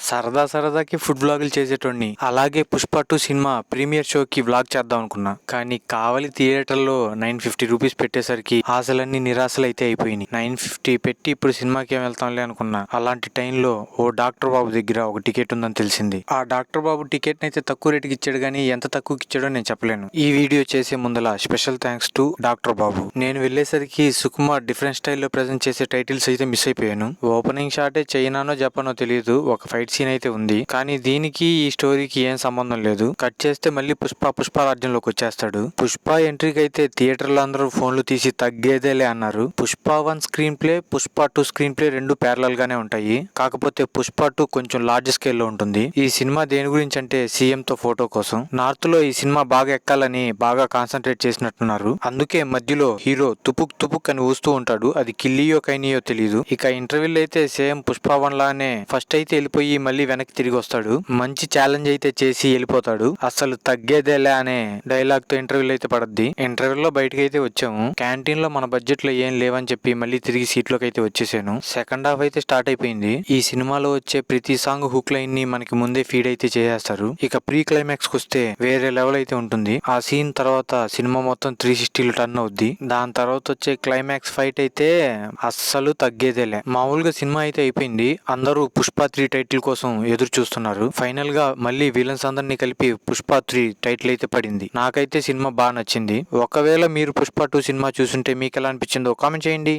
సరదా సరదాకి ఫుడ్ బ్లాగులు చేసేటోడిని. అలాగే పుష్ప 2 సినిమా ప్రీమియర్ షోకి వ్లాగ్ చేద్దాం అనుకున్నా. కానీ కావలి థియేటర్లో 950 రూపీస్ పెట్టేసరికి ఆశలన్నీ నిరాశలు అయితే అయిపోయినాయి. 950 పెట్టి ఇప్పుడు సినిమాకి ఏం వెళ్తాంలే అనుకున్నా. అలాంటి టైంలో ఓ డాక్టర్ బాబు దగ్గర ఒక టికెట్ ఉందని తెలిసింది. ఆ డాక్టర్ బాబు టికెట్ అయితే తక్కువ రేటుకి ఇచ్చాడు, కానీ ఎంత తక్కువకి ఇచ్చాడో నేను చెప్పలేను. ఈ వీడియో చేసే ముందల స్పెషల్ థ్యాంక్స్ టు డాక్టర్ బాబు. నేను వెళ్ళేసరికి సుకుమార్ డిఫరెంట్ స్టైల్లో ప్రెజెంట్ చేసే టైటిల్స్ అయితే మిస్ అయిపోయాను. ఓపెనింగ్ షాటే చైనానో జపానో తెలియదు, ఒక ఫైట్ సీన్ అయితే ఉంది, కానీ దీనికి ఈ స్టోరీకి ఏం సంబంధం లేదు. కట్ చేస్తే మళ్ళీ పుష్పరాజ్యంలోకి వచ్చేస్తాడు. పుష్ప ఎంట్రీకి అయితే థియేటర్లో అందరూ ఫోన్లు తీసి తగ్గేదేలే అన్నారు. Pushpa 1 screen play, Pushpa 2 screen play రెండు ప్యారలల్ గానే ఉంటాయి. కాకపోతే పుష్ప 2 కొంచెం లార్జ్ స్కేల్ లో ఉంటుంది. ఈ సినిమా దేని గురించి అంటే సీఎం తో ఫోటో కోసం. నార్త్ లో ఈ సినిమా బాగా ఎక్కాలని బాగా కాన్సన్ట్రేట్ చేసినట్టున్నారు. అందుకే మధ్యలో హీరో తుపుక్ అని ఊస్తూ ఉంటాడు. అది కిల్లియో కైనియో తెలియదు. ఇక ఇంటర్వ్యూలో అయితే సేమ్ పుష్ప 1 లానే ఫస్ట్ అయితే వెళ్ళిపోయి మళ్ళీ వెనక్కి తిరిగి వస్తాడు. మంచి ఛాలెంజ్ అయితే చేసి వెళ్ళిపోతాడు. అసలు తగ్గేదేలే అనే డైలాగ్ తో ఇంటర్వ్యూలో అయితే పడద్ది. ఇంటర్వ్యూలో బయటకి అయితే వచ్చాము. క్యాంటీన్ లో మన బడ్జెట్ లో ఏం లేవని చెప్పి మళ్ళీ తిరిగి సీట్ లోకి అయితే వచ్చేసాను. సెకండ్ హాఫ్ అయితే స్టార్ట్ అయిపోయింది. ఈ సినిమాలో వచ్చే ప్రతి సాంగ్ హుక్ లైన్ ని మనకి ముందే ఫీడ్ అయితే చేసేస్తారు. ఇక ప్రీ క్లైమాక్స్ కి వస్తే వేరే లెవెల్ అయితే ఉంటుంది. ఆ సీన్ తర్వాత సినిమా మొత్తం 360 టర్న్ అవుద్ది. దాని తర్వాత వచ్చే క్లైమాక్స్ ఫైట్ అయితే అస్సలు తగ్గేదేలే. మామూలుగా సినిమా అయితే అయిపోయింది. అందరూ పుష్ప 3 టైటిల్ కోసం ఎదురు చూస్తున్నారు. ఫైనల్ గా మళ్ళీ విలన్స్ అందరినీ కలిపి పుష్ప 3 టైటిల్ అయితే పడింది. నాకైతే సినిమా బాగా నచ్చింది. ఒకవేళ మీరు పుష్ప 2 సినిమా చూసుంటే మీకు ఎలా అనిపించిందో కామెంట్ చేయండి.